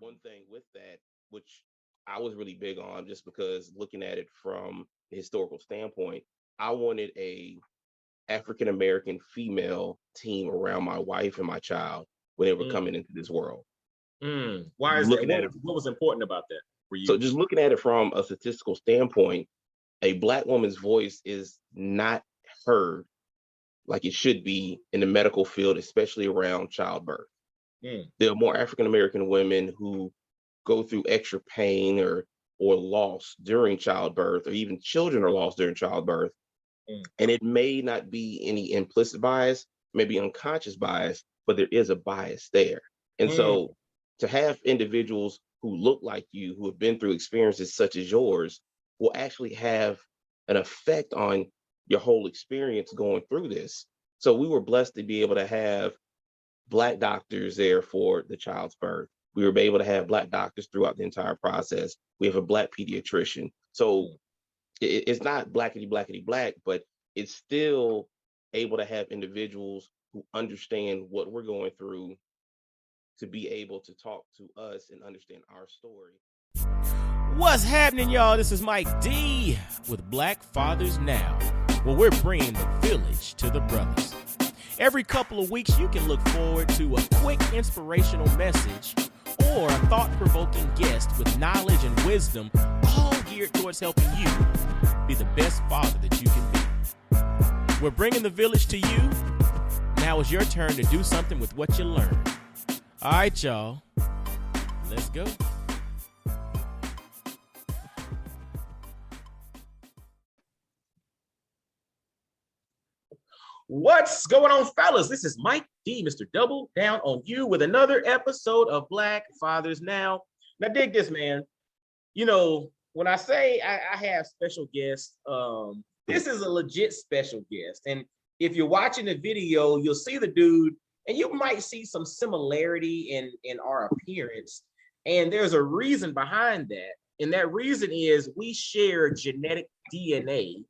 one thing with that, which I was really big on, just because looking at it from a historical standpoint, I wanted a African American female team around my wife and my child when they were Mm. coming into this world. Why is that? What was important about that for you? So just looking at it from a statistical standpoint, a Black woman's voice is not heard like it should be in the medical field, especially around childbirth. There are more African American women who go through extra pain or loss during childbirth, or even children are lost during childbirth. And it may not be any implicit bias, maybe unconscious bias, but there is a bias there. And so to have individuals who look like you, who have been through experiences such as yours, will actually have an effect on your whole experience going through this. So we were blessed to be able to have Black doctors there for the child's birth. We were able to have Black doctors throughout the entire process. We have a Black pediatrician. So it's not blackety black, but it's still able to have individuals who understand what we're going through to be able to talk to us and understand our story. What's happening, y'all? This is Mike D with Black Fathers Now, where we're bringing the village to the brothers. Every couple of weeks, you can look forward to a quick inspirational message or a thought-provoking guest with knowledge and wisdom, all geared towards helping you be the best father that you can be. We're bringing the village to you. Now it's your turn to do something with what you learned. All right, y'all. Let's go. What's going on, fellas? This is Mike D, Mr. Double Down on You, with another episode of Black Fathers Now. Now, dig this, man. You know, when I say I have special guests, this is a legit special guest. And if you're watching the video, you'll see the dude, and you might see some similarity in our appearance. And there's a reason behind that. And that reason is we share genetic DNA.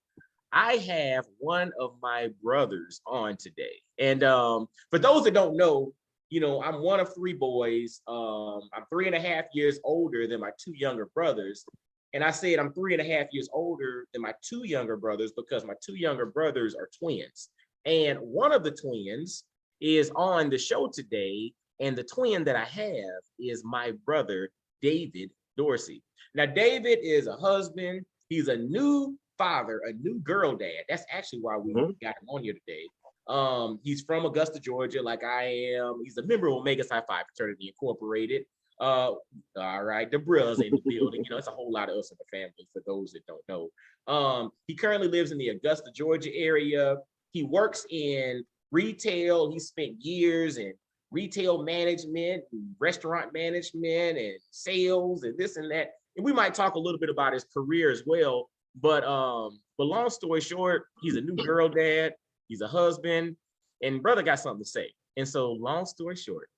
I have one of my brothers on today. And for those that don't know, you know, I'm one of three boys. I'm 3.5 years older than my two younger brothers. And I said I'm 3.5 years older than my two younger brothers because my two younger brothers are twins. And one of the twins is on the show today. And the twin that I have is my brother, David Dorsey. Now, David is a husband. He's a new father, a new girl dad. That's actually why we got him on here today. He's from Augusta, Georgia, like I am. He's a member of Omega Psi Phi Fraternity Incorporated. All right, the brills in the building. You know, it's a whole lot of us in the family for those that don't know. He currently lives in the Augusta, Georgia area. He works in retail. He spent years in retail management, and restaurant management, and sales, and this and that. And we might talk a little bit about his career as well. But long story short, he's a new girl dad, he's a husband, and brother got something to say. And so long story short,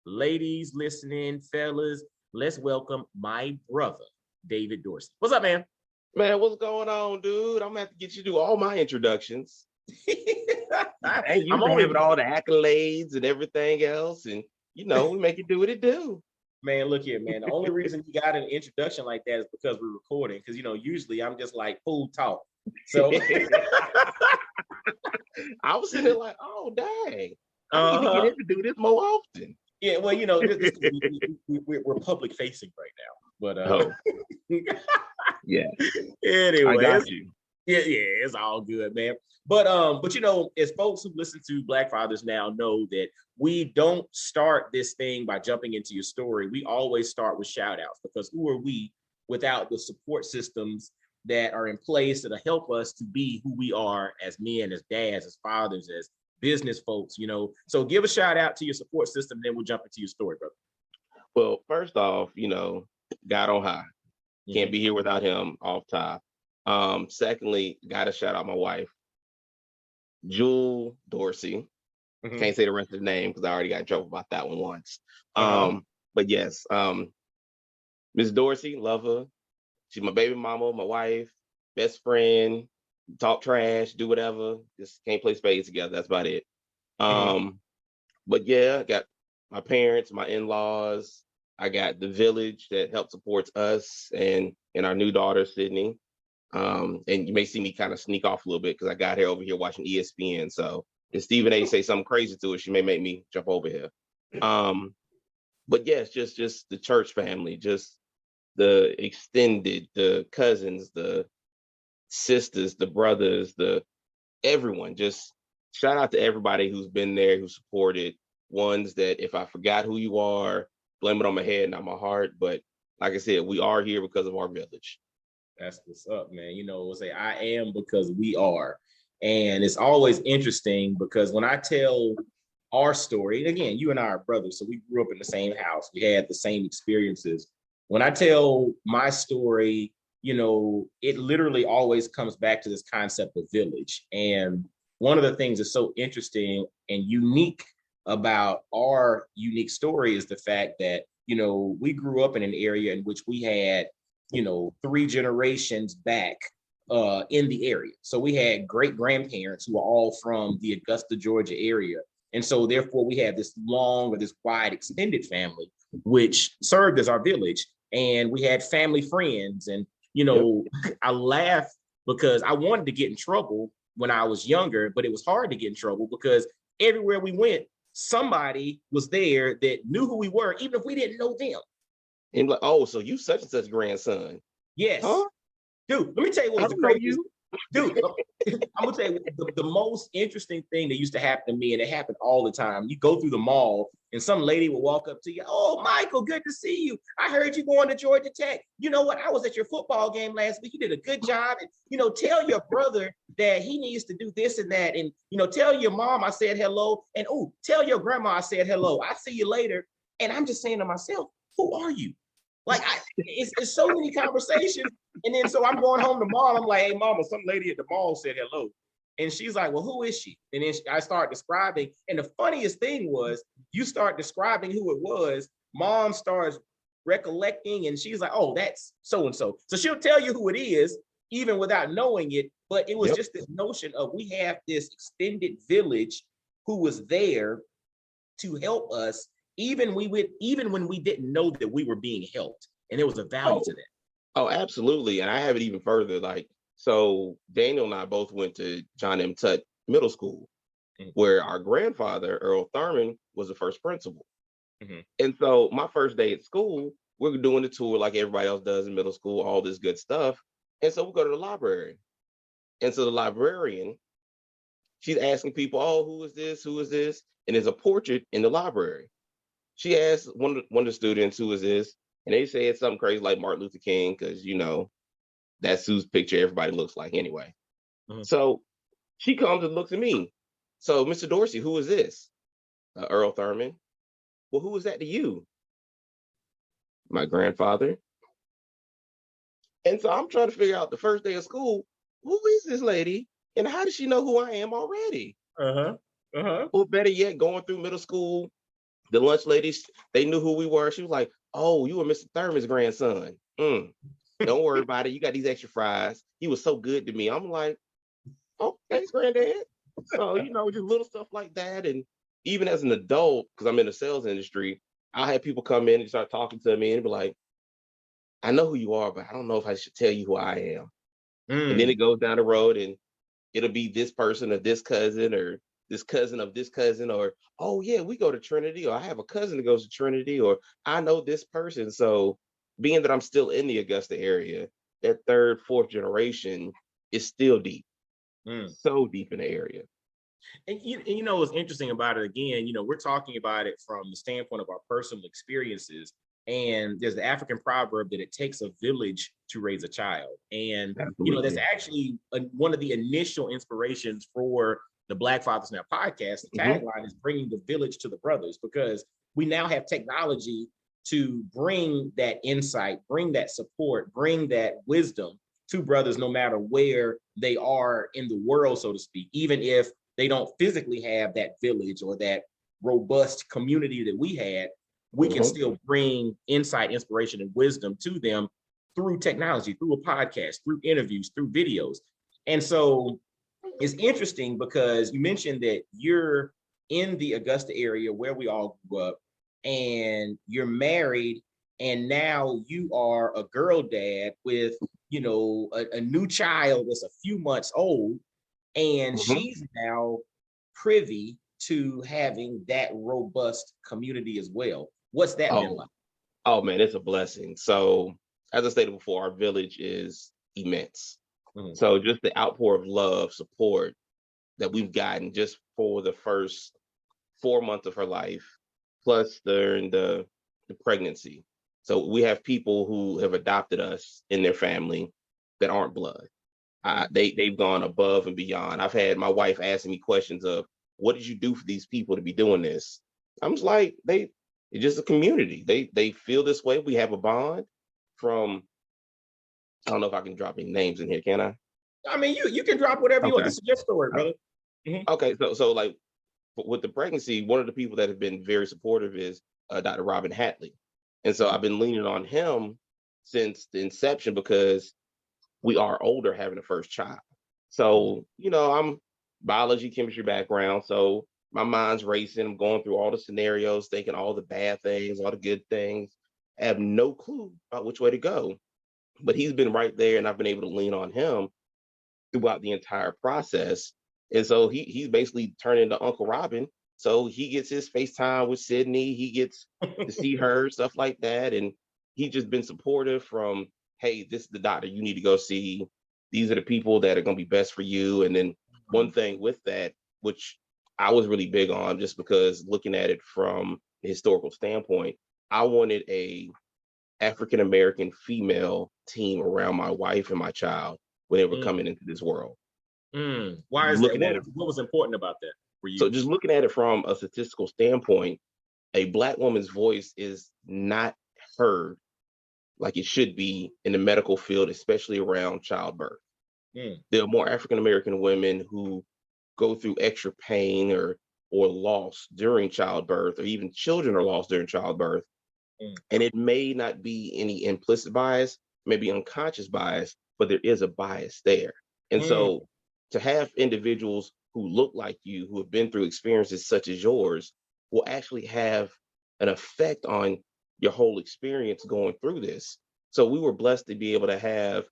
ladies listening, fellas, let's welcome my brother, David Dorsey. What's up, man? Man, what's going on, dude? I'm gonna have to get you to do all my introductions. And you having all the accolades and everything else, and you know, we make it do what it do. Man, look here, man. The only reason you got an introduction like that is because we're recording. Because, you know, usually I'm just like fool talk. So I was sitting there like, oh, dang. I need to get him to do this more often. Yeah, well, you know, we're public facing right now. But yeah. Anyway, I got you. Yeah, it's all good, man. But you know, as folks who listen to Black Fathers Now know that we don't start this thing by jumping into your story. We always start with shout outs, because who are we without the support systems that are in place that'll help us to be who we are as men, as dads, as fathers, as business folks, you know. So give a shout out to your support system, then we'll jump into your story, brother. Well, first off, you know, God on high. Can't be here without him off top. Secondly, gotta shout out my wife, Jewel Dorsey. Can't say the rest of the name because I already got in trouble about that one once. But yes, Miss Dorsey, love her. She's my baby mama, my wife, best friend, talk trash, do whatever. Just can't play spades together. That's about it. But yeah, I got my parents, my in-laws. I got the village that helps supports us and our new daughter, Sydney. And you may see me kind of sneak off a little bit because I got here over here watching ESPN. So if Stephen A say something crazy to her, she may make me jump over here. But yes, just the church family, just the extended, the cousins, the sisters, the brothers, everyone. Just shout out to everybody who's been there, who supported. Ones that if I forgot who you are, blame it on my head, not my heart. But like I said, we are here because of our village. That's what's up, man. We'll say I am because we are. And it's always interesting because when I tell our story, and again, you and I are brothers, so we grew up in the same house. We had the same experiences. When I tell my story, it literally always comes back to this concept of village. And one of the things that's so interesting and unique about our unique story is the fact that, we grew up in an area in which we had, 3 generations back in the area. So we had great grandparents who were all from the Augusta, Georgia area. And so therefore we had this long or this wide extended family, which served as our village. And we had family friends. And, I laugh because I wanted to get in trouble when I was younger, but it was hard to get in trouble because everywhere we went, somebody was there that knew who we were, even if we didn't know them. And like, oh, so you such and such grandson. Yes. Huh? Dude, let me tell you what was the craziest. Dude, I'm gonna tell you the most interesting thing that used to happen to me, and it happened all the time. You go through the mall and some lady will walk up to you. Oh, Michael, good to see you. I heard you going to Georgia Tech. You know what? I was at your football game last week. You did a good job. And, tell your brother that he needs to do this and that. And, tell your mom I said hello. And, tell your grandma I said hello. I see you later. And I'm just saying to myself, who are you? Like, it's so many conversations. And then so I'm going home tomorrow. I'm like, hey, mama, some lady at the mall said hello. And she's like, well, who is she? And then I start describing. And the funniest thing was, you start describing who it was. Mom starts recollecting. And she's like, oh, that's so-and-so. So she'll tell you who it is, even without knowing it. But it was just this notion of we have this extended village who was there to help us, even when we didn't know that we were being helped. And there was a value to that. Oh, absolutely. And I have it even further. Like, so Daniel and I both went to John M. Tutt Middle School, where our grandfather, Earl Thurman, was the first principal. And so my first day at school, we're doing the tour like everybody else does in middle school, all this good stuff. And so we go to the library. And so the librarian, she's asking people, oh, who is this? Who is this? And there's a portrait in the library. She asked one of the students, who is this? And they said something crazy like Martin Luther King, because, that's whose picture everybody looks like anyway. So she comes and looks at me. So, Mr. Dorsey, who is this? Earl Thurman. Well, who is that to you? My grandfather. And so I'm trying to figure out the first day of school, who is this lady? And how does she know who I am already? Or better yet, going through middle school, the lunch ladies, they knew who we were. She was like, oh, you were Mr. Thurman's grandson. Don't worry about it. You got these extra fries. He was so good to me. I'm like, oh, thanks, granddad. So, just little stuff like that. And even as an adult, because I'm in the sales industry, I had people come in and start talking to me and be like, I know who you are, but I don't know if I should tell you who I am. And then it goes down the road and it'll be this person or this cousin or this cousin of this cousin, or, oh yeah, we go to Trinity, or I have a cousin that goes to Trinity, or I know this person. So being that I'm still in the Augusta area, that third, fourth generation is still deep, so deep in the area. And what's interesting about it, again, we're talking about it from the standpoint of our personal experiences. And there's the African proverb that it takes a village to raise a child. And, that's actually one of the initial inspirations for the Black Fathers Now podcast. The tagline is bringing the village to the brothers, because we now have technology to bring that insight, bring that support, bring that wisdom to brothers, no matter where they are in the world, so to speak, even if they don't physically have that village or that robust community that we had. We can still bring insight, inspiration, and wisdom to them through technology, through a podcast, through interviews, through videos. And so it's interesting because you mentioned that you're in the Augusta area where we all grew up, and you're married and now you are a girl dad with, a new child that's a few months old, and she's now privy to having that robust community as well. What's that been like? Oh man, it's a blessing. So as I stated before, our village is immense. So just the outpour of love, support that we've gotten just for the first 4 months of her life, plus during the pregnancy. So we have people who have adopted us in their family that aren't blood. They've gone above and beyond. I've had my wife asking me questions of, what did you do for these people to be doing this? I'm just like, it's just a community. They feel this way. We have a bond from, I don't know if I can drop any names in here, can I? I mean, you can drop whatever you want. This is your story, brother. Okay, so like with the pregnancy, one of the people that have been very supportive is Dr. Robin Hatley. And so I've been leaning on him since the inception because we are older having a first child. So, I'm biology, chemistry background. So my mind's racing. I'm going through all the scenarios, thinking all the bad things, all the good things. I have no clue about which way to go. But he's been right there, and I've been able to lean on him throughout the entire process. And so he's basically turned into Uncle Robin. So he gets his FaceTime with Sydney. He gets to see her, stuff like that. And he's just been supportive from, hey, this is the doctor you need to go see. These are the people that are going to be best for you. And then one thing with that, which I was really big on, just because looking at it from a historical standpoint, I wanted a African-American female team around my wife and my child when they were coming into this world. Why is that? What was important about that for you? So just looking at it from a statistical standpoint, a Black woman's voice is not heard like it should be in the medical field, especially around childbirth. There are more African-American women who go through extra pain or loss during childbirth, or even children are lost during childbirth. And it may not be any implicit bias, maybe unconscious bias, but there is a bias there. And so to have individuals who look like you, who have been through experiences such as yours, will actually have an effect on your whole experience going through this. So we were blessed to be able to have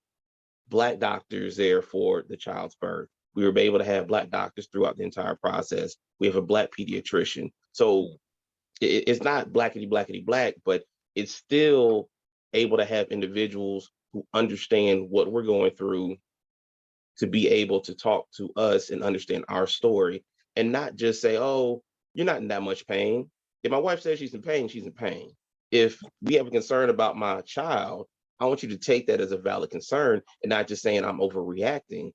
Black doctors there for the child's birth. We were able to have Black doctors throughout the entire process. We have a Black pediatrician. So it's not blackety black, but it's still able to have individuals who understand what we're going through to be able to talk to us and understand our story, and not just say, oh, you're not in that much pain. If my wife says she's in pain, she's in pain. If we have a concern about my child, I want you to take that as a valid concern and not just saying I'm overreacting.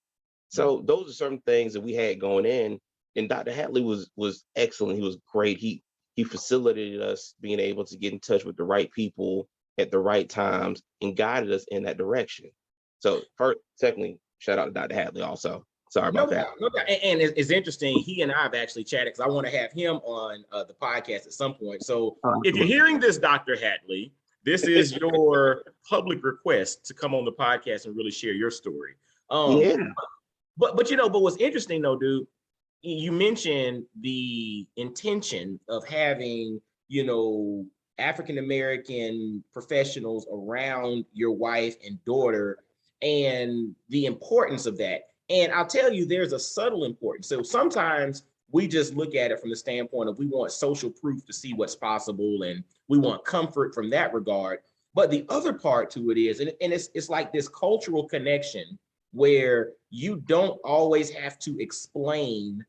So those are certain things that we had going in, and Dr. Hatley was excellent. He was great. He facilitated us being able to get in touch with the right people at the right times and guided us in that direction. So secondly, shout out to Dr. Hatley also. Sorry about that. No doubt. And it's interesting. He and I have actually chatted because I want to have him on the podcast at some point. So if you're hearing this, Dr. Hatley, this is your public request to come on the podcast and really share your story. But what's interesting though, dude, you mentioned the intention of having, African-American professionals around your wife and daughter, and the importance of that. And I'll tell you, there's a subtle importance. So sometimes we just look at it from the standpoint of we want social proof to see what's possible, and we want comfort from that regard. But the other part to it is, and it's like this cultural connection where you don't always have to explain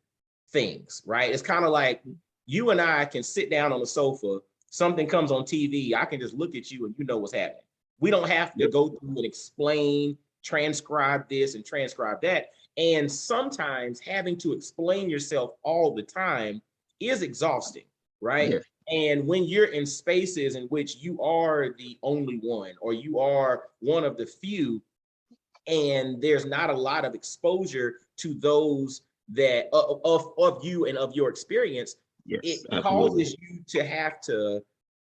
things, right? It's kind of like you and I can sit down on the sofa, something comes on TV, I can just look at you and you know what's happening. We don't have to go through and explain, transcribe this and transcribe that. And sometimes having to explain yourself all the time is exhausting, right? Yes. And when you're in spaces in which you are the only one, or you are one of the few, and there's not a lot of exposure to those that of you and of your experience, it causes you to have to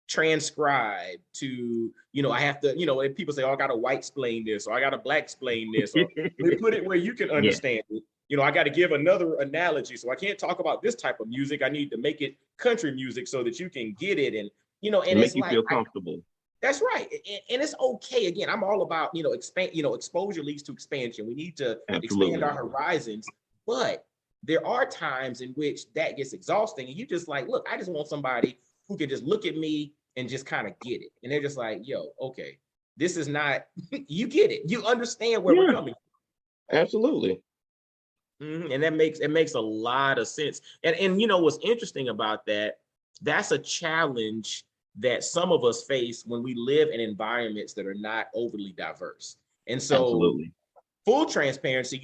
transcribe to, I have to, if people say, oh, I got to white explain this, or I got to black explain this, or we put it where you can understand it. I got to give another analogy. So I can't talk about this type of music. I need to make it country music so that you can get it. And, and make you feel comfortable. That's right. And it's okay. Again, I'm all about, exposure leads to expansion. We need to expand our horizons, but there are times in which that gets exhausting and you just like, look, I just want somebody who can just look at me and just kind of get it. And they're just like, yo, okay, this is not, you get it. You understand where we're coming from. Absolutely. And it makes a lot of sense. And what's interesting about that, that's a challenge that some of us face when we live in environments that are not overly diverse. And so Absolutely. Full transparency,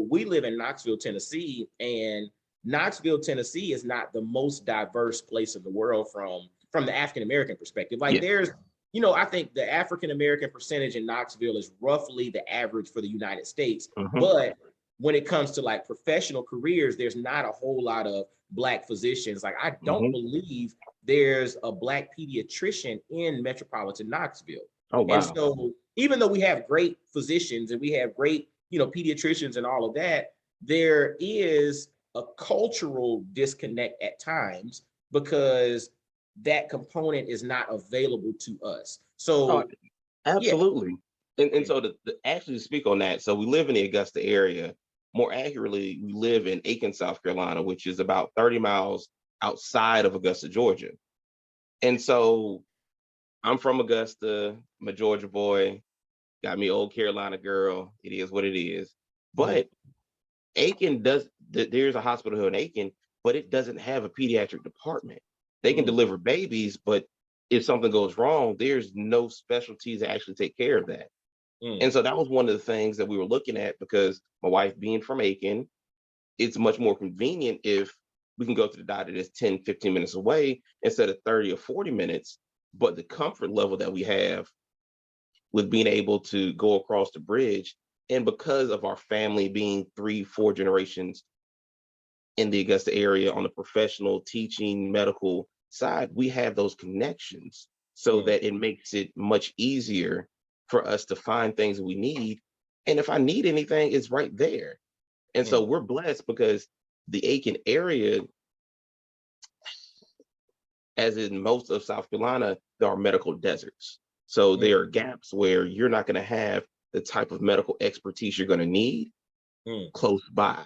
we live in Knoxville, Tennessee, and Knoxville, Tennessee is not the most diverse place in the world from the African-American perspective. Like there's, I think the African-American percentage in Knoxville is roughly the average for the United States. But when it comes to like professional careers, there's not a whole lot of Black physicians. Like I don't believe there's a Black pediatrician in metropolitan Knoxville. Oh, wow. And so even though we have great physicians and we have great, pediatricians and all of that, there is a cultural disconnect at times because that component is not available to us. So absolutely. And so to actually speak on that, so we live in the Augusta area. More accurately, we live in Aiken, South Carolina, which is about 30 miles outside of Augusta, Georgia. And so I'm from Augusta, I'm a Georgia boy, got me old Carolina girl. It is what it is. But Aiken there's a hospital here in Aiken, but it doesn't have a pediatric department. They can deliver babies, but if something goes wrong, there's no specialties that actually take care of that. And so that was one of the things that we were looking at, because my wife being from Aiken, it's much more convenient if we can go to the doctor that's 10, 15 minutes away instead of 30 or 40 minutes. But the comfort level that we have with being able to go across the bridge, and because of our family being 3-4 generations in the Augusta area on the professional teaching medical side, we have those connections so that it makes it much easier for us to find things that we need. And if I need anything, it's right there. And so we're blessed because the Aiken area, as in most of South Carolina, there are medical deserts. So there are gaps where you're not going to have the type of medical expertise you're going to need close by.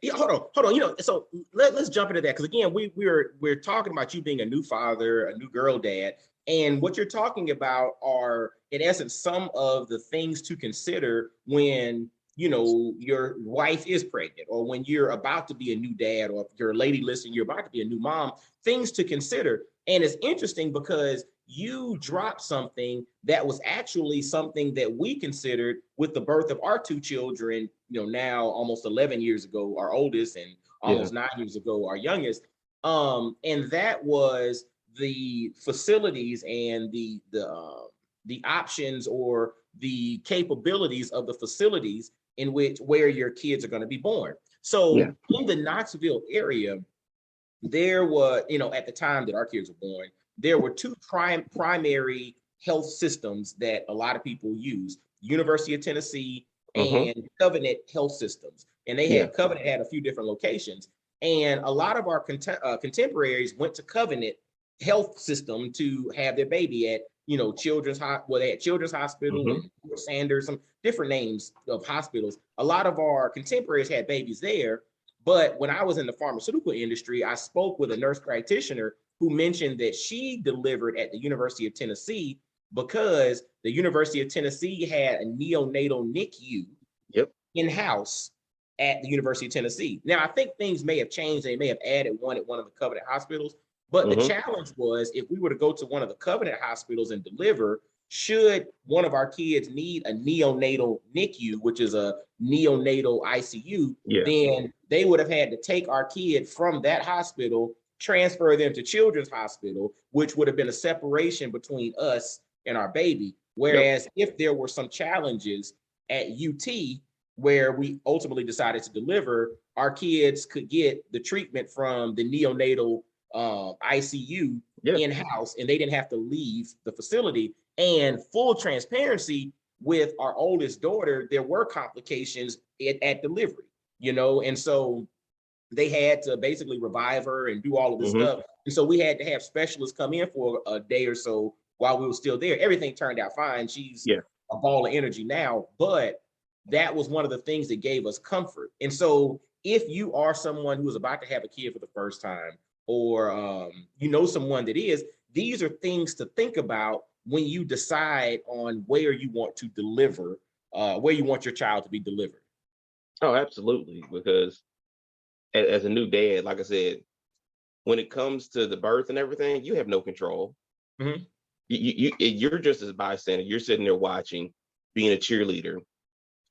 Yeah, hold on. So let's jump into that, because again, we're talking about you being a new father, a new girl dad, and what you're talking about are, in essence, some of the things to consider when your wife is pregnant, or when you're about to be a new dad, or if you're a lady listening, you're about to be a new mom. Things to consider, and it's interesting because you dropped something that was actually something that we considered with the birth of our two children, now almost 11 years ago, our oldest, and almost 9 years ago, our youngest. And that was the facilities and the options or the capabilities of the facilities where your kids are going to be born. So in the Knoxville area, there was, at the time that our kids were born, there were two primary health systems that a lot of people use: University of Tennessee and Covenant Health Systems. And they had Covenant had a few different locations. And a lot of our contemporaries went to Covenant Health System to have their baby at, Children's they had Children's Hospital and Sanders, some different names of hospitals. A lot of our contemporaries had babies there. But when I was in the pharmaceutical industry, I spoke with a nurse practitioner who mentioned that she delivered at the University of Tennessee because the University of Tennessee had a neonatal NICU in-house at the University of Tennessee. Now, I think things may have changed. They may have added one at one of the Covenant hospitals. But the challenge was, if we were to go to one of the Covenant hospitals and deliver, should one of our kids need a neonatal NICU, which is a neonatal ICU, then they would have had to take our kid from that hospital, transfer them to Children's Hospital, which would have been a separation between us and our baby. Whereas if there were some challenges at UT where we ultimately decided to deliver, our kids could get the treatment from the neonatal ICU in-house, and they didn't have to leave the facility. And full transparency, with our oldest daughter, there were complications at delivery, and so they had to basically revive her and do all of this stuff. And so we had to have specialists come in for a day or so while we were still there. Everything turned out fine. She's Yeah. a ball of energy now, but that was one of the things that gave us comfort. And so if you are someone who is about to have a kid for the first time, or you know someone that is, these are things to think about when you decide on where you want to deliver, where you want your child to be delivered. Oh, absolutely. Because as a new dad, like I said, when it comes to the birth and everything, you have no control. Mhm. You're just as bystander. You're sitting there watching, being a cheerleader.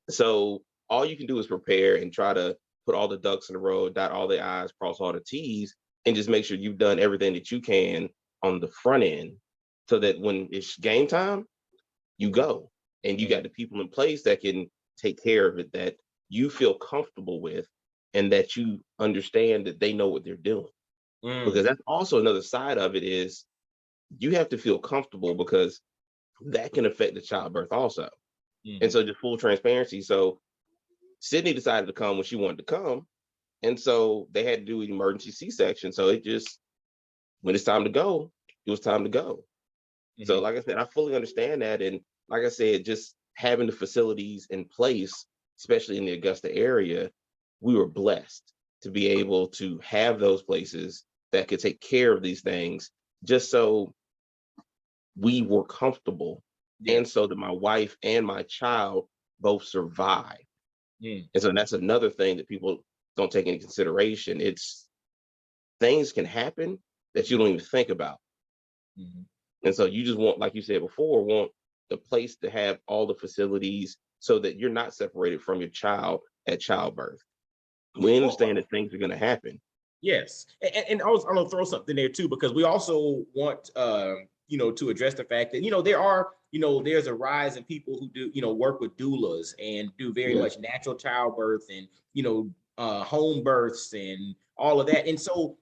So all you can do is prepare and try to put all the ducks in a row, dot all the I's, cross all the T's, and just make sure you've done everything that you can on the front end so that when it's game time, you go. And you got the people in place that can take care of it, that you feel comfortable with, and that you understand that they know what they're doing. Because that's also another side of it, is you have to feel comfortable, because that can affect the childbirth also. And so just full transparency. So Sydney decided to come when she wanted to come. And so they had to do an emergency C-section. So it just, when it's time to go, it was time to go. So like I said, I fully understand that. And like I said, just having the facilities in place, especially in the Augusta area, we were blessed to be able to have those places that could take care of these things, just so we were comfortable. And so that my wife and my child both survive. And so that's another thing that people don't take into consideration. It's things can happen that you don't even think about. And so you just want, like you said before, want the place to have all the facilities so that you're not separated from your child at childbirth. We understand that things are going to happen. Yes. And I'm going to throw something there too, because we also want, to address the fact that, there's a rise in people who do, work with doulas and do very much natural childbirth and, home births and all of that. And so,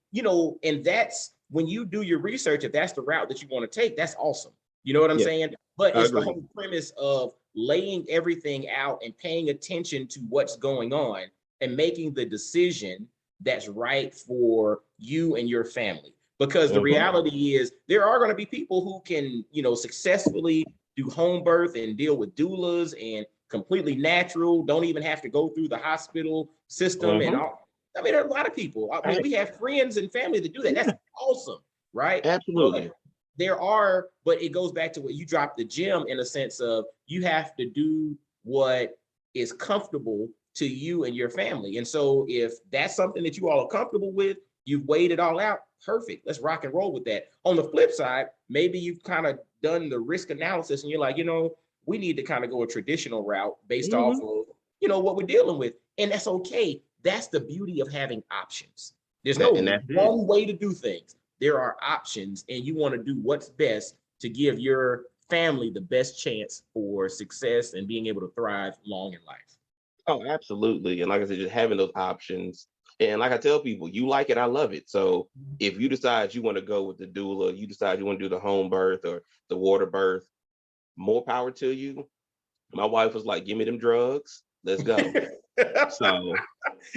and that's when you do your research, if that's the route that you want to take, that's awesome. You know what I'm saying? But it's the whole premise of laying everything out and paying attention to what's going on and making the decision that's right for you and your family. Because the reality is there are going to be people who can, successfully do home birth and deal with doulas and completely natural, don't even have to go through the hospital system and all. I mean, there are a lot of people. I mean, we have friends and family that do that. That's awesome, right? Absolutely. But it goes back to what you dropped the gem in a sense of you have to do what is comfortable to you and your family. And so if that's something that you all are comfortable with, you've weighed it all out, perfect. Let's rock and roll with that. On the flip side, maybe you've kind of done the risk analysis and you're like, we need to kind of go a traditional route based off of, what we're dealing with. And that's okay. That's the beauty of having options. There's no one way to do things. There are options, and you want to do what's best to give your family the best chance for success and being able to thrive long in life. Oh, absolutely. And like I said, just having those options. And like I tell people, you like it, I love it. So if you decide you want to go with the doula, you decide you want to do the home birth or the water birth, more power to you. My wife was like, give me them drugs. Let's go. So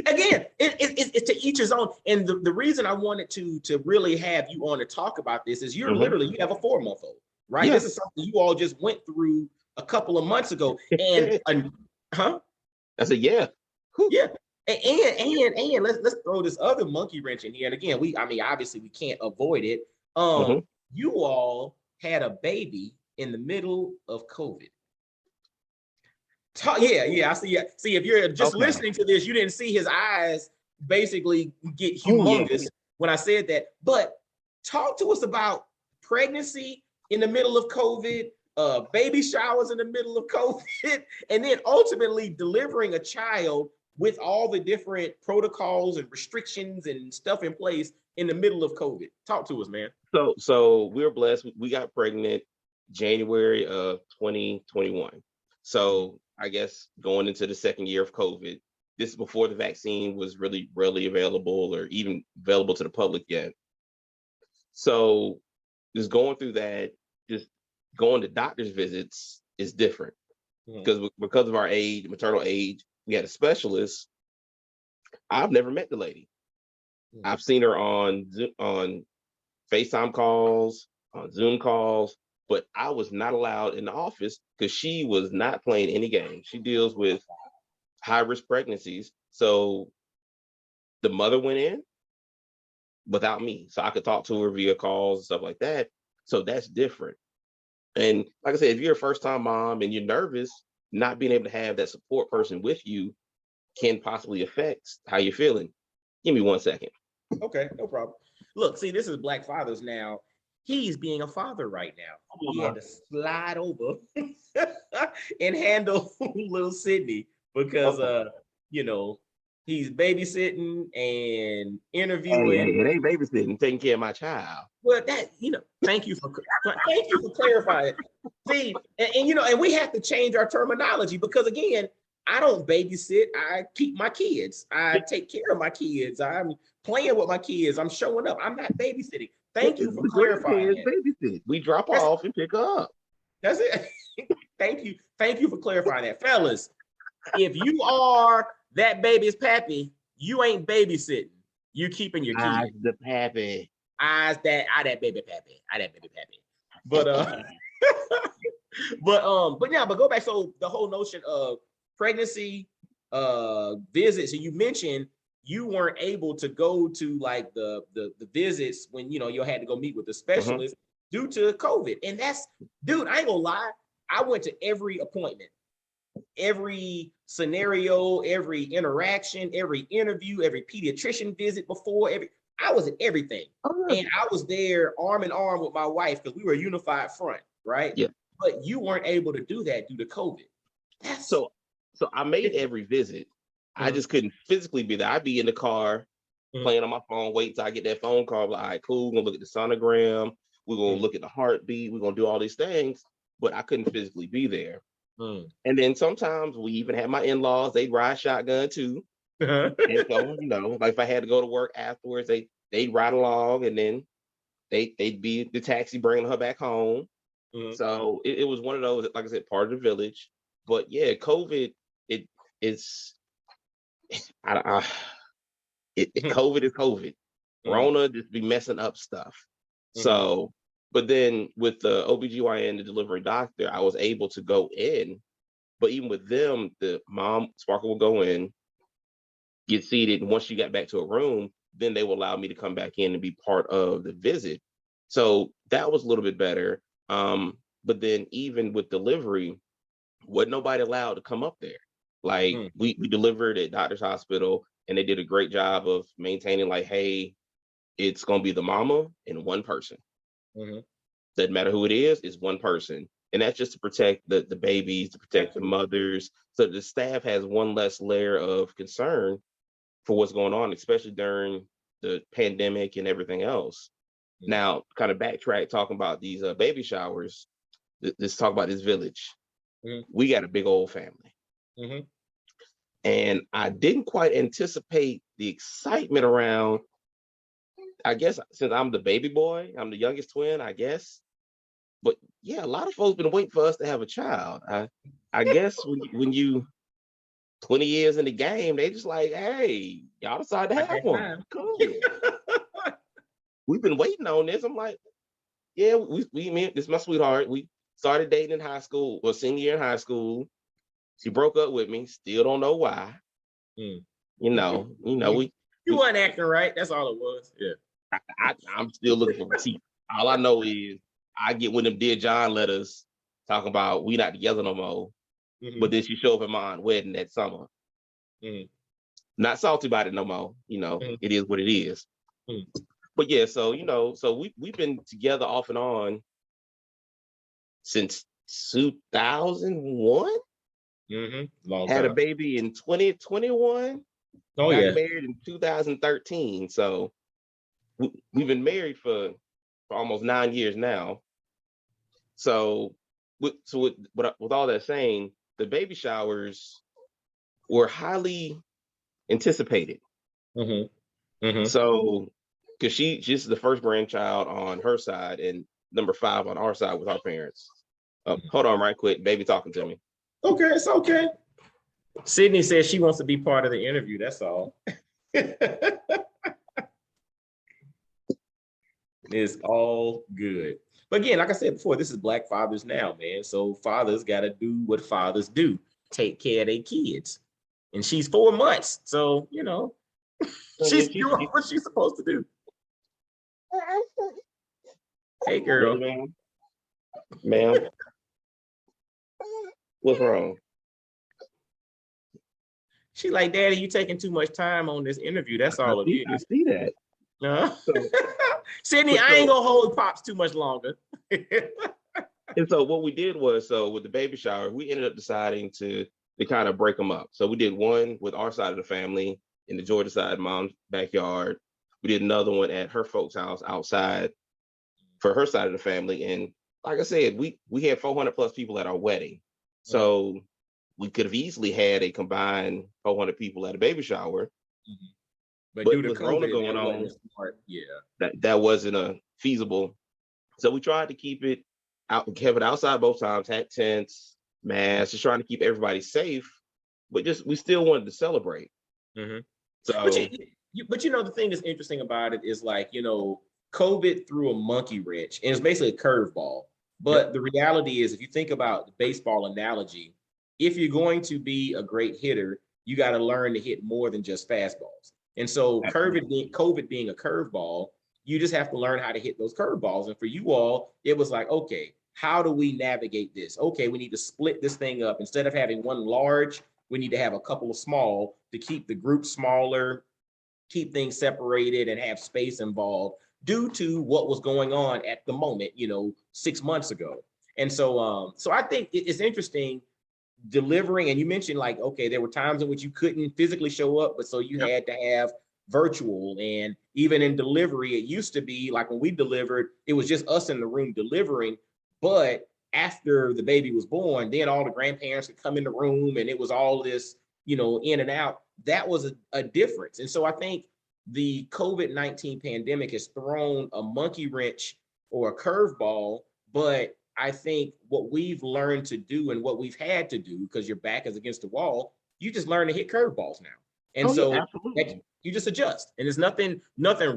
again, it's to each his own. And the reason I wanted to really have you on to talk about this is you're literally, you have a 4-month-old, right? This is something you all just went through a couple of months ago. And I said, yeah. Yeah. And let's throw this other monkey wrench in here. And again, obviously we can't avoid it. You all had a baby in the middle of COVID. I see. See, if you're just listening to this, you didn't see his eyes basically get humongous when I said that. But talk to us about pregnancy in the middle of COVID, baby showers in the middle of COVID, and then ultimately delivering a child with all the different protocols and restrictions and stuff in place in the middle of COVID. Talk to us, man. So we're blessed. We got pregnant January of 2021. So I guess going into the second year of COVID, this is before the vaccine was really readily available or even available to the public yet. So just going through that, just going to doctor's visits is different because of our age, maternal age. We had a specialist. I've never met the lady. I've seen her on FaceTime calls, on Zoom calls, but I was not allowed in the office because she was not playing any games. She deals with high risk pregnancies. So the mother went in without me. So I could talk to her via calls and stuff like that. So that's different. And like I said, if you're a first time mom and you're nervous, not being able to have that support person with you can possibly affect how you're feeling. Give me 1 second. Okay, no problem. Look, see, this is Black Fathers now. He's being a father right now. He had to slide over and handle little Sydney because you know, he's babysitting and interviewing. Hey, it ain't babysitting, taking care of my child. Well, that, thank you for clarifying. See, and and we have to change our terminology because again, I don't babysit. I keep my kids. I take care of my kids. I'm playing with my kids. I'm showing up. I'm not babysitting. Thank you for clarifying that. Babysit. We drop off and pick up. That's it. Thank you. Thank you for clarifying that. Fellas, if you are that baby's pappy, you ain't babysitting. You keeping your kids. The pappy. I that baby pappy. But but go back. So the whole notion of pregnancy visits, and you mentioned you weren't able to go to like the visits when you had to go meet with the specialist due to COVID. And that's, dude, I ain't gonna lie, I went to every appointment, every scenario, every interaction, every interview, every pediatrician visit before, I was at everything. And I was there arm in arm with my wife because we were a unified front, right? Yeah. But you weren't able to do that due to COVID. So I made every visit. I just couldn't physically be there. I'd be in the car playing on my phone, wait till I get that phone call. Like, all right, cool, we're gonna look at the sonogram, we're gonna look at the heartbeat, we're gonna do all these things, but I couldn't physically be there. And then sometimes we even had my in-laws, they'd ride shotgun too. And so, like if I had to go to work afterwards, they'd ride along and then they'd be the taxi bringing her back home. So it was one of those, like I said, part of the village. But yeah, COVID, COVID is COVID. Rona just be messing up stuff. So, but then with the OBGYN, the delivery doctor, I was able to go in. But even with them, the mom, Sparkle, will go in, get seated, and once she got back to a room, then they will allow me to come back in and be part of the visit. So that was a little bit better. But then even with delivery, wasn't nobody allowed to come up there. Like we delivered at Doctor's Hospital and they did a great job of maintaining like, hey, it's gonna be the mama and one person. Doesn't matter who it is, it's one person. And that's just to protect the babies, to protect the mothers. So the staff has one less layer of concern for what's going on, especially during the pandemic and everything else. Now, kind of backtrack talking about these baby showers. Let's talk about this village. We got a big old family. And I didn't quite anticipate the excitement around, I guess, since I'm the baby boy, I'm the youngest twin, I guess. But yeah, a lot of folks been waiting for us to have a child. I guess when you 20 years in the game, they just like, hey, y'all decided to have one. Cool. We've been waiting on this. I'm like, yeah, we this is my sweetheart. We started dating in high school, or senior year in high school. She broke up with me. Still don't know why. You weren't acting right. That's all it was. Yeah. I'm still looking for receipts. All I know is I get one of them Dear John letters talking about we not together no more. But then she showed up at my aunt's wedding that summer. Not salty about it no more. It is what it is. But yeah, so we've been together off and on since 2001. Long Had time. a baby in 2021. Got married in 2013. So we've been married for almost 9 years now. So with all that saying, the baby showers were highly anticipated. So because she's the first grandchild on her side and number 5 on our side with our parents. Hold on right quick, baby talking to me. Okay, it's okay. Sydney says she wants to be part of the interview. That's all. It's all good. But again, like I said before, this is Black Fathers Now, man. So fathers got to do what fathers do, take care of their kids. And she's 4 months. So, she's doing what she's supposed to do. Hey, girl. Ma'am. What's wrong? She like, Daddy, you taking too much time on this interview. That's all it is. I see that. Sydney, I ain't gonna hold Pops too much longer. And so what we did was, with the baby shower, we ended up deciding to kind of break them up. So we did one with our side of the family in the Georgia side, mom's backyard. We did another one at her folks' house outside for her side of the family. And like I said, we had 400 plus people at our wedding. So we could have easily had a combined 400 people at a baby shower. But due to with COVID going on, that wasn't feasible. So we tried to keep it outside both times, had tents, masks, just trying to keep everybody safe. But we still wanted to celebrate. So, but the thing that's interesting about it is like, COVID threw a monkey wrench, and it's basically a curveball. But the reality is, if you think about the baseball analogy, if you're going to be a great hitter, you got to learn to hit more than just fastballs. And so COVID being a curveball, you just have to learn how to hit those curveballs. And for you all, it was like, okay, how do we navigate this? Okay, we need to split this thing up. Instead of having one large, we need to have a couple of small to keep the group smaller, keep things separated, and have space involved due to what was going on at the moment, 6 months ago. And so, so I think it's interesting delivering. And you mentioned like, okay, there were times in which you couldn't physically show up, but so you had to have virtual. And even in delivery, it used to be like when we delivered, it was just us in the room delivering. But after the baby was born, then all the grandparents could come in the room, and it was all this, in and out. That was a difference. And so I think the COVID-19 pandemic has thrown a monkey wrench or a curveball, but I think what we've learned to do and what we've had to do, because your back is against the wall, you just learn to hit curveballs now. And you just adjust. And there's nothing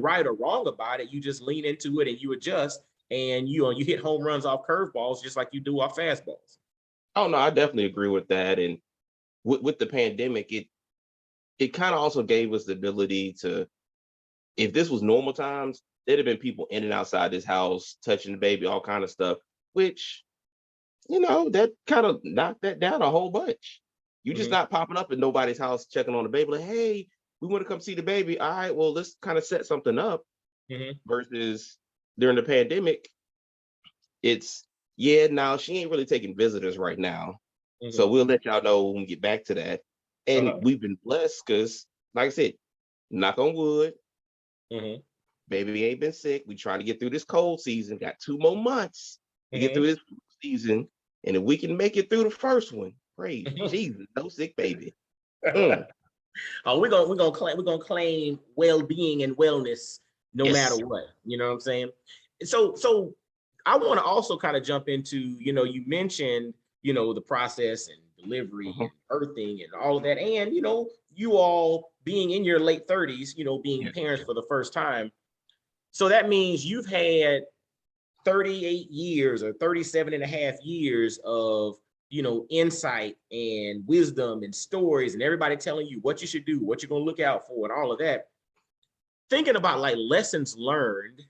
right or wrong about it. You just lean into it and you adjust, and you hit home runs off curveballs just like you do off fastballs. Oh no, I definitely agree with that. And with the pandemic, it kind of also gave us the ability to, if this was normal times, there'd have been people in and outside this house touching the baby, all kind of stuff, which, that kind of knocked that down a whole bunch. You just not popping up at nobody's house checking on the baby like, hey, we want to come see the baby. All right, well, let's kind of set something up. Versus during the pandemic, it's, now she ain't really taking visitors right now. So we'll let y'all know when we get back to that. And we've been blessed because, like I said, knock on wood, baby ain't been sick. We trying to get through this cold season. Got 2 more months to get through this season. And if we can make it through the first one, praise Jesus, no sick baby. We're gonna claim well-being and wellness no matter what. You know what I'm saying? So I want to also kind of jump into, you mentioned, the process and delivery and birthing and all of that. And, you all being in your late 30s, being parents for the first time. So that means you've had 38 years or 37 and a half years of, insight and wisdom and stories and everybody telling you what you should do, what you're going to look out for and all of that. Thinking about like lessons learned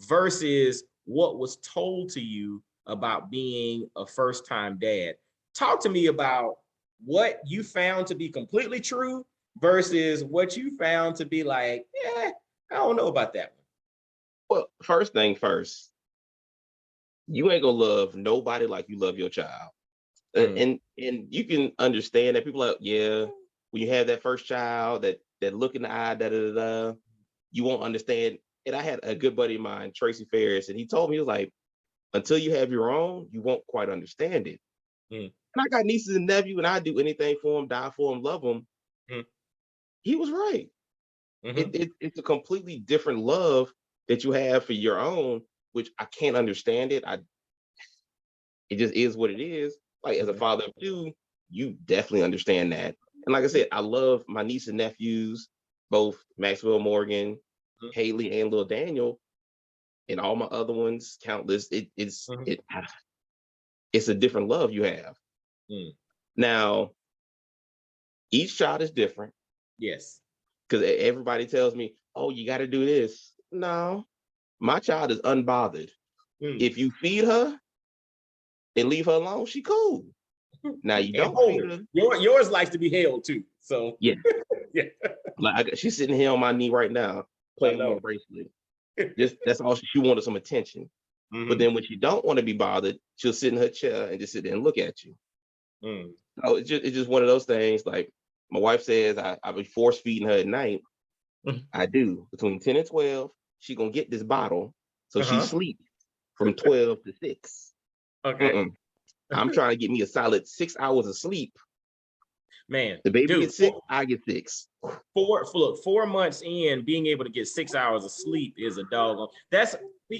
versus what was told to you about being a first-time dad. Talk to me about what you found to be completely true versus what you found to be like, I don't know about that one. Well, first thing first, you ain't gonna love nobody like you love your child. And you can understand that people are like, when you have that first child, that look in the eye, you won't understand. And I had a good buddy of mine, Tracy Ferris, and he told me, he was like, until you have your own, you won't quite understand it. And I got nieces and nephews, and I do anything for them, die for them, love them. He was right. It's a completely different love that you have for your own, which I can't understand it. It just is what it is. Like as a father of two, you definitely understand that. And like I said, I love my niece and nephews, both Maxwell Morgan, Haley, and Lil Daniel. and all my other ones, countless, it's a different love you have. Now, each child is different. Yes. Because everybody tells me, oh, you got to do this. No, my child is unbothered. If you feed her and leave her alone, she cool. Now you don't feed her. Yours likes to be held too. So yeah. Yeah. Like she's sitting here on my knee right now, playing with my bracelet. That's all she wanted, some attention. But then when she don't want to be bothered, she'll sit in her chair and just sit there and look at you. So it's just one of those things. Like my wife says, I be force feeding her at night. I do between 10 and 12. She gonna get this bottle, so she sleeps from 12 to 6. Okay. I'm trying to get me a solid 6 hours of sleep. Man, the baby gets 6, I get 6. 4 months in, being able to get 6 hours of sleep is a doggone. That's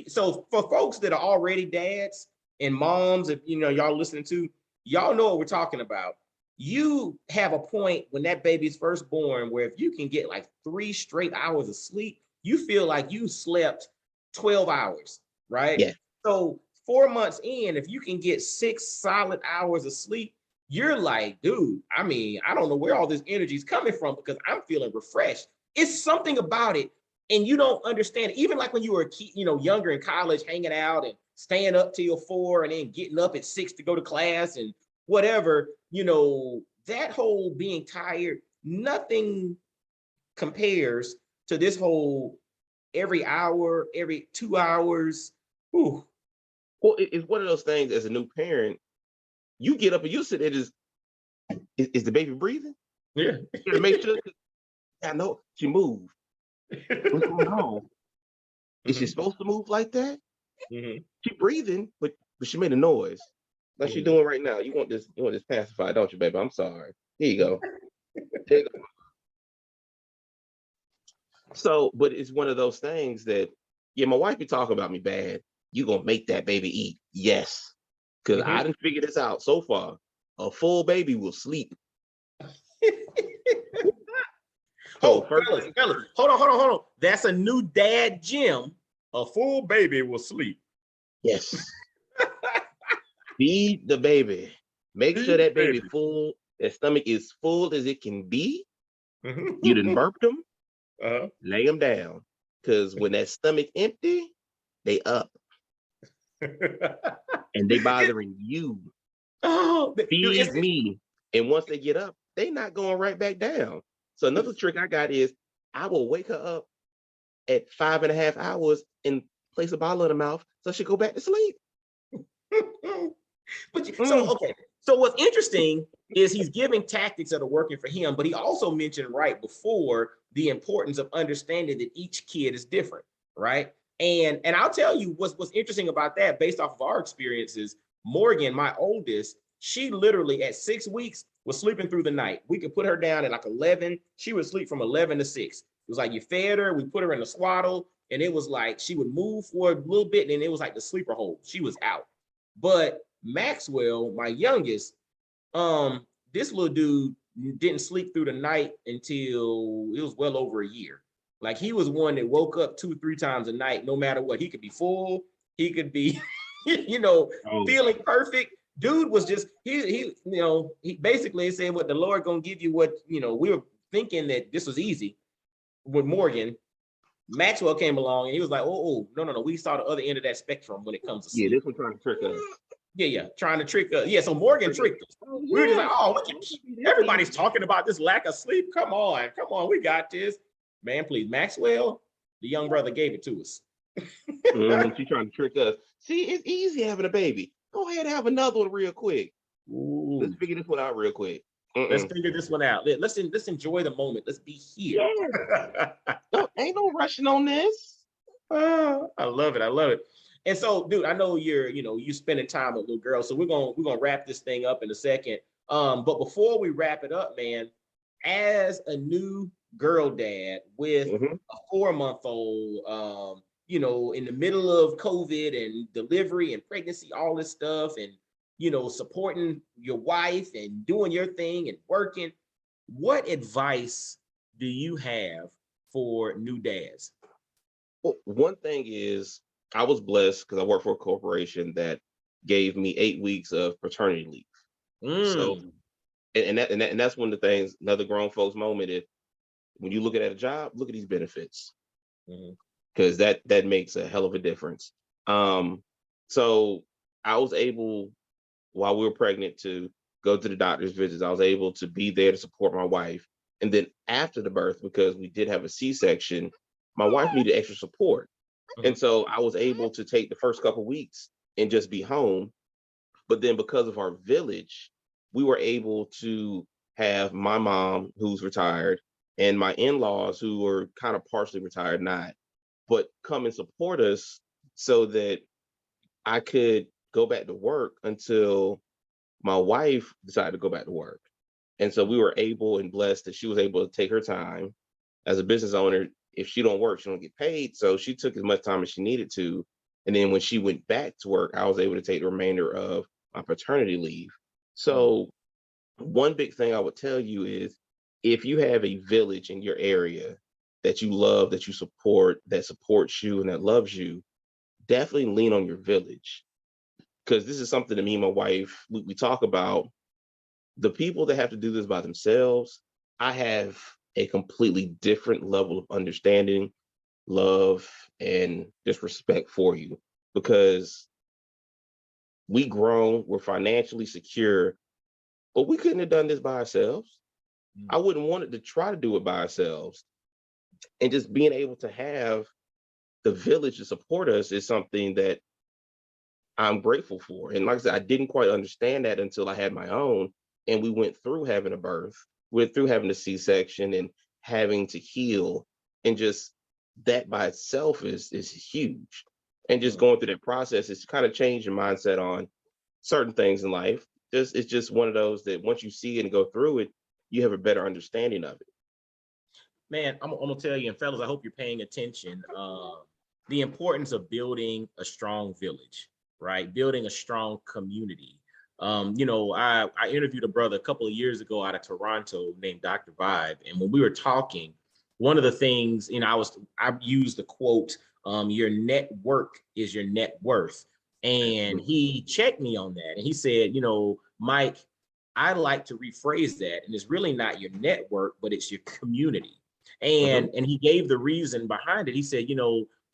so for folks that are already dads and moms, if y'all listening to, y'all know what we're talking about. You have a point when that baby's first born where if you can get like 3 straight hours of sleep, you feel like you slept 12 hours, right? Yeah. So 4 months in, if you can get 6 solid hours of sleep, you're like, dude, I mean, I don't know where all this energy is coming from because I'm feeling refreshed. It's something about it. And you don't understand it. Even like when you were younger in college, hanging out and staying up till 4 and then getting up at 6 to go to class and whatever, that whole being tired, nothing compares to this whole every hour, every 2 hours. Whew. Well, it's one of those things as a new parent, you get up and you sit there, is the baby breathing? Yeah. You gotta make sure. I know she moved. What's going on? Is she supposed to move like that? She breathing, but she made a noise. Like she's doing right now. You want this pacifier, don't you, baby? I'm sorry. Here you go. There you go. So, but it's one of those things that, my wife be talking about me bad. You gonna make that baby eat? Yes. Because I didn't figure this out so far. A full baby will sleep. Fellas, hold on. That's a new dad gym. A full baby will sleep. Yes. Feed the baby. Make sure that baby full. That stomach is full as it can be. You done burped them. Lay them down. Because when that stomach empty, they up. And they bothering you. Feed me. And once they get up, they not going right back down. So another trick I got is I will wake her up at 5.5 hours and place a bottle in her mouth so she go back to sleep. So what's interesting is he's giving tactics that are working for him, but he also mentioned right before the importance of understanding that each kid is different, right? And I'll tell you what's interesting about that based off of our experiences. Morgan, my oldest, she literally at 6 weeks was sleeping through the night. We could put her down at like 11. She would sleep from 11 to 6. It was like you fed her, we put her in a swaddle, and it was like she would move for a little bit, and then it was like the sleeper hold. She was out. But Maxwell, my youngest, this little dude didn't sleep through the night until it was well over a year. Like he was one that woke up 2-3 times a night, no matter what. He could be full, he could be, feeling perfect. Dude was just he basically said what the Lord gonna give you what we were thinking that this was easy with Morgan. Maxwell came along and he was like, no, we saw the other end of that spectrum when it comes to sleep. Yeah, this one trying to trick us. Yeah, trying to trick us. Yeah, so Morgan tricked us. We were just like, everybody's talking about this lack of sleep. Come on, we got this. Man, please, Maxwell, the young brother gave it to us. She's trying to trick us. See, it's easy having a baby. Go ahead and have another one real quick. Ooh. Let's figure this one out real quick. Let's figure this one out. Let's enjoy the moment. Let's be here. Yeah. Ain't no rushing on this. I love it. And so, dude, I know you're spending time with little girls. So we're gonna wrap this thing up in a second. But before we wrap it up, man, as a new girl dad with a 4-month-old, in the middle of COVID and delivery and pregnancy, all this stuff, and supporting your wife and doing your thing and working, what advice do you have for new dads? Well, one thing is I was blessed because I work for a corporation that gave me 8 weeks of paternity leave. So, and that's one of the things. Another grown folks moment is when you look at a job, look at these benefits, because that makes a hell of a difference. So I was able, while we were pregnant, to go to the doctor's visits. I was able to be there to support my wife, and then after the birth, because we did have a C-section, my wife needed extra support. And so I was able to take the first couple weeks and just be home. But then because of our village, we were able to have my mom, who's retired, and my in-laws, who were kind of partially retired, not, but come and support us so that I could go back to work until my wife decided to go back to work. And so we were able and blessed that she was able to take her time. As a business owner, if she don't work, she don't get paid. So she took as much time as she needed to. And then when she went back to work, I was able to take the remainder of my paternity leave. So one big thing I would tell you is, if you have a village in your area that you love, that you support, that supports you and that loves you, definitely lean on your village. Because this is something that me and my wife, we talk about. The people that have to do this by themselves, I have a completely different level of understanding, love, and just respect for you, because we grown, we're financially secure, but we couldn't have done this by ourselves. I wouldn't want it to try to do it by ourselves. And just being able to have the village to support us is something that I'm grateful for. And like I said, I didn't quite understand that until I had my own. And we went through having a birth, went through having a C-section and having to heal. And just that by itself is huge. And just going through that process, it's kind of changed your mindset on certain things in life. It's just one of those that once you see it and go through it, you have a better understanding of it. Man, I'm gonna tell you, and fellas, I hope you're paying attention. The importance of building a strong village, right? Building a strong community. I interviewed a brother a couple of years ago out of Toronto named Dr. Vibe, and when we were talking, one of the things, I used the quote, "Your network is your net worth," and he checked me on that, and he said, Mike, I like to rephrase that, and it's really not your network, but it's your community. And he gave the reason behind it. He said,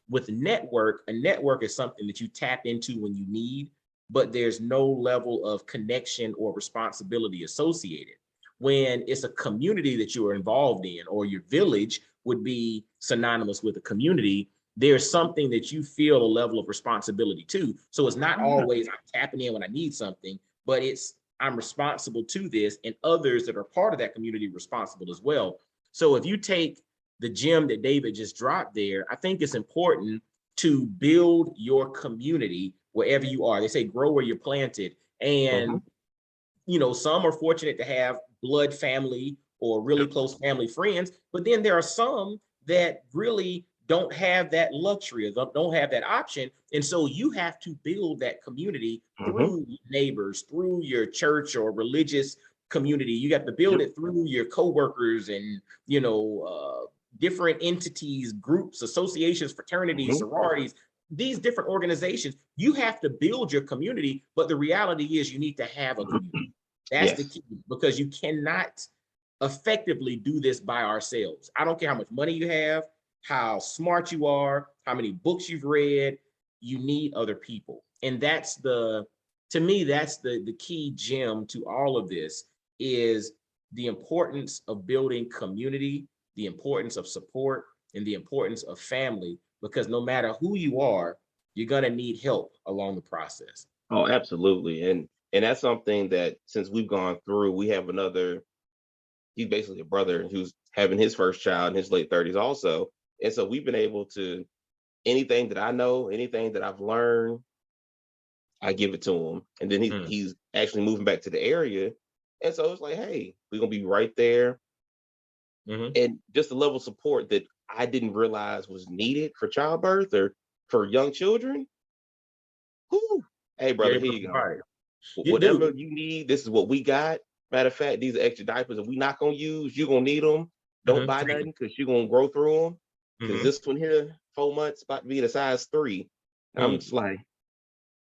with a network is something that you tap into when you need, but there's no level of connection or responsibility associated. When it's a community that you are involved in, or your village would be synonymous with a community, there's something that you feel a level of responsibility to. So it's not always I'm tapping in when I need something, but it's I'm responsible to this, and others that are part of that community responsible as well. So if you take the gem that David just dropped there, I think it's important to build your community wherever you are. They say grow where you're planted. And, some are fortunate to have blood family or really close family friends, but then there are some that really don't have that luxury or don't have that option. And so you have to build that community through neighbors, through your church or religious community. You got to build it through your coworkers and, different entities, groups, associations, fraternities, sororities, these different organizations. You have to build your community, but the reality is you need to have a community. That's the key, because you cannot effectively do this by ourselves. I don't care how much money you have, how smart you are, how many books you've read, you need other people. And that's the key gem to all of this, is the importance of building community, the importance of support, and the importance of family, because no matter who you are, you're going to need help along the process. Oh, absolutely. And that's something that, since we've gone through, we have he's basically a brother who's having his first child in his late 30s also. And so we've been able to, anything that I know, anything that I've learned, I give it to him. And then he's actually moving back to the area. And so it's like, hey, we're going to be right there. And just the level of support that I didn't realize was needed for childbirth or for young children. Whew. Hey, brother, here you go. Whatever you need, this is what we got. Matter of fact, these are extra diapers that we're not going to use. You're going to need them. Don't buy nothing, because you're going to grow through them. Because this one here, 4 months, about to be the size 3. I'm just like,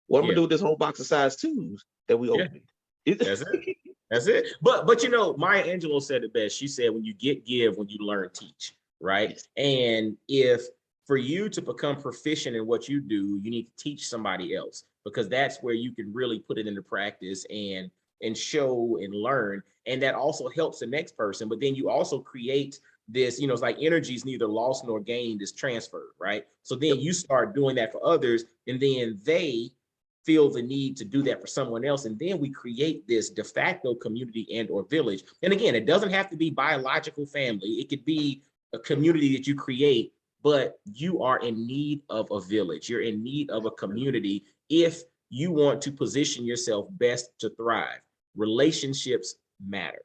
what I'm gonna do with this whole box of size 2s that we opened? That's it. That's it. But you know, Maya Angelou said it best. She said, when you give, when you learn, teach, right? Yes. And if for you to become proficient in what you do, you need to teach somebody else, because that's where you can really put it into practice and show and learn. And that also helps the next person. But then you also create this, you know, it's like energy is neither lost nor gained, is transferred, right? So then you start doing that for others, and then they feel the need to do that for someone else, and then we create this de facto community and or village. And again, it doesn't have to be biological family. It could be a community that you create, but you are in need of a village. You're in need of a community if you want to position yourself best to thrive. Relationships matter.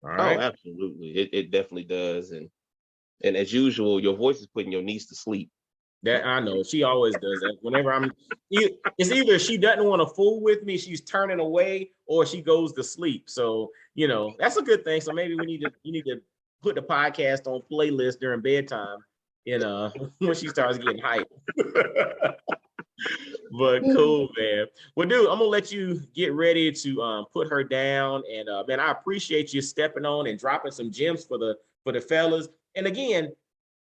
All right. Oh, absolutely. It definitely does. And as usual, your voice is putting your niece to sleep. That I know. She always does that. Whenever it's either she doesn't want to fool with me, she's turning away, or she goes to sleep. So, you know, that's a good thing. So maybe you need to put the podcast on playlist during bedtime, when she starts getting hyped. But cool, man. Well, dude, I'm gonna let you get ready to put her down. And man, I appreciate you stepping on and dropping some gems for the fellas. And again,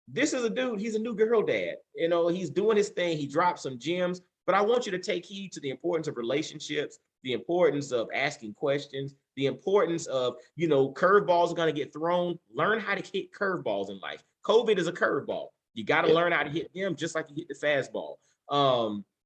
this is a dude, he's a new girl dad. You know, he's doing his thing. He dropped some gems, but I want you to take heed to the importance of relationships, the importance of asking questions, the importance of, you know, curveballs are going to get thrown. Learn how to hit curveballs in life. COVID is a curveball. You got to learn how to hit them just like you hit the fastball.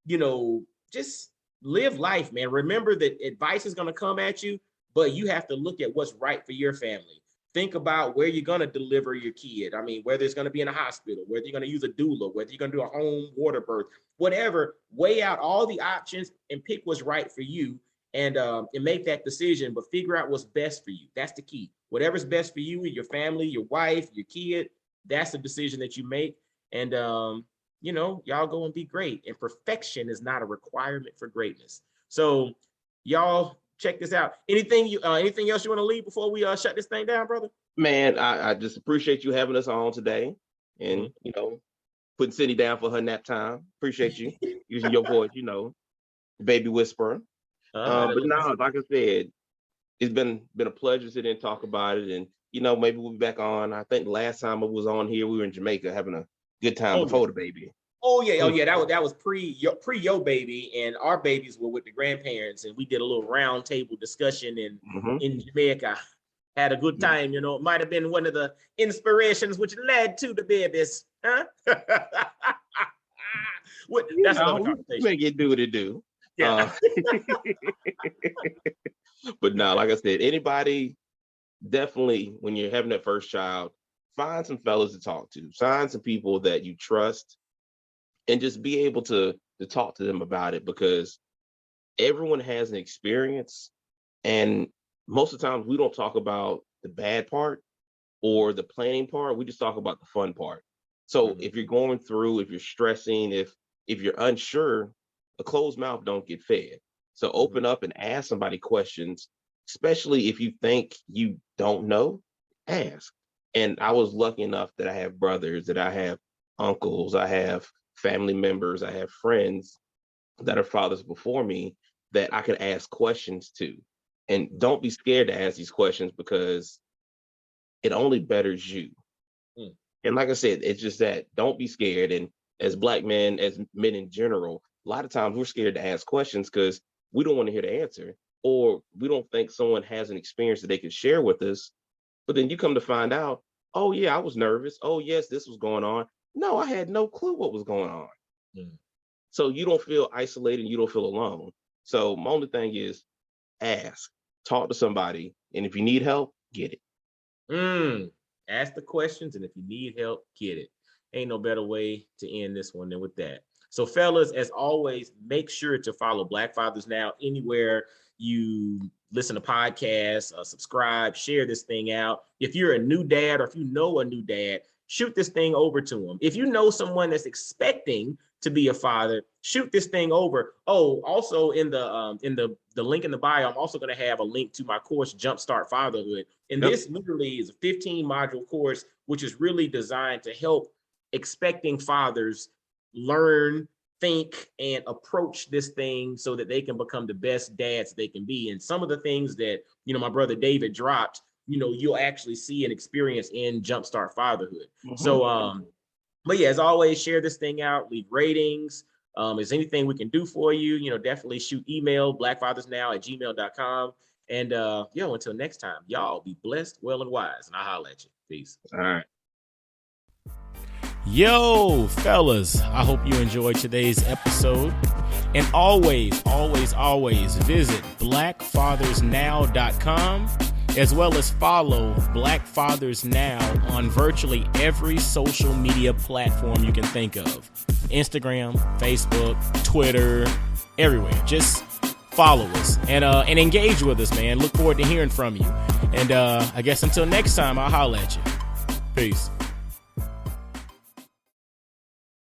You know, just live life, man. Remember that advice is going to come at you, but you have to look at what's right for your family. Think about where you're going to deliver your kid. I mean, whether it's going to be in a hospital, whether you're going to use a doula, whether you're going to do a home water birth, whatever, weigh out all the options and pick what's right for you, and make that decision, but figure out what's best for you. That's the key. Whatever's best for you and your family, your wife, your kid, that's the decision that you make. And, you know, y'all go and be great. And perfection is not a requirement for greatness. So y'all, check this out. Anything else you want to leave before we shut this thing down, brother? Man, I just appreciate you having us on today, and you know, putting Cindy down for her nap time. Appreciate you using your voice, you know, the baby whisperer. But no, like I said, it's been a pleasure sitting and talk about it. And you know, maybe we'll be back on. I think the last time I was on here, we were in Jamaica having a good time before the baby. Oh yeah, that was pre your baby, and our babies were with the grandparents, and we did a little round table discussion in Jamaica. Had a good time, you know. It might have been one of the inspirations which led to the babies, huh? That's another conversation. Make it do what it do. Yeah. But no, like I said, anybody, definitely when you're having that first child, find some fellas to talk to, find some people that you trust, and just be able to talk to them about it, because everyone has an experience. And most of the times we don't talk about the bad part or the planning part. We just talk about the fun part. So if you're going through, if you're stressing, if you're unsure, a closed mouth don't get fed. So open up and ask somebody questions, especially if you think you don't know, ask. And I was lucky enough that I have brothers, that I have uncles, I have family members, I have friends that are fathers before me that I could ask questions to. And don't be scared to ask these questions, because it only betters you. And like I said, it's just that don't be scared. And as Black men, as men in general, a lot of times we're scared to ask questions because we don't want to hear the answer, or we don't think someone has an experience that they can share with us. But then you come to find out, oh yeah, I was nervous. Oh yes, this was going on. No, I had no clue what was going on. So you don't feel isolated, you don't feel alone. So my only thing is ask, talk to somebody, and if you need help, get it. Ask the questions, and if you need help, get it. Ain't no better way to end this one than with that. So fellas, as always, make sure to follow Black Fathers Now anywhere you listen to podcasts, subscribe, share this thing out. If you're a new dad, or if you know a new dad, shoot this thing over to them. If you know someone that's expecting to be a father, shoot this thing over. Oh, also in the link in the bio, I'm also going to have a link to my course, Jumpstart Fatherhood. And this literally is a 15-module course, which is really designed to help expecting fathers learn think and approach this thing so that they can become the best dads they can be. And some of the things that, my brother David dropped, you'll actually see and experience in Jumpstart Fatherhood. Mm-hmm. So, but yeah, as always, share this thing out, leave ratings. Is anything we can do for you? Definitely shoot email, blackfathersnow@gmail.com. And until next time, y'all be blessed, well, and wise. And I'll holler at you. Peace. All right. Yo, fellas, I hope you enjoyed today's episode. And always visit blackfathersnow.com, as well as follow Black Fathers Now on virtually every social media platform you can think of. Instagram, Facebook, Twitter, everywhere. Just follow us and engage with us, man. Look forward to hearing from you. And I guess until next time, I'll holler at you. Peace.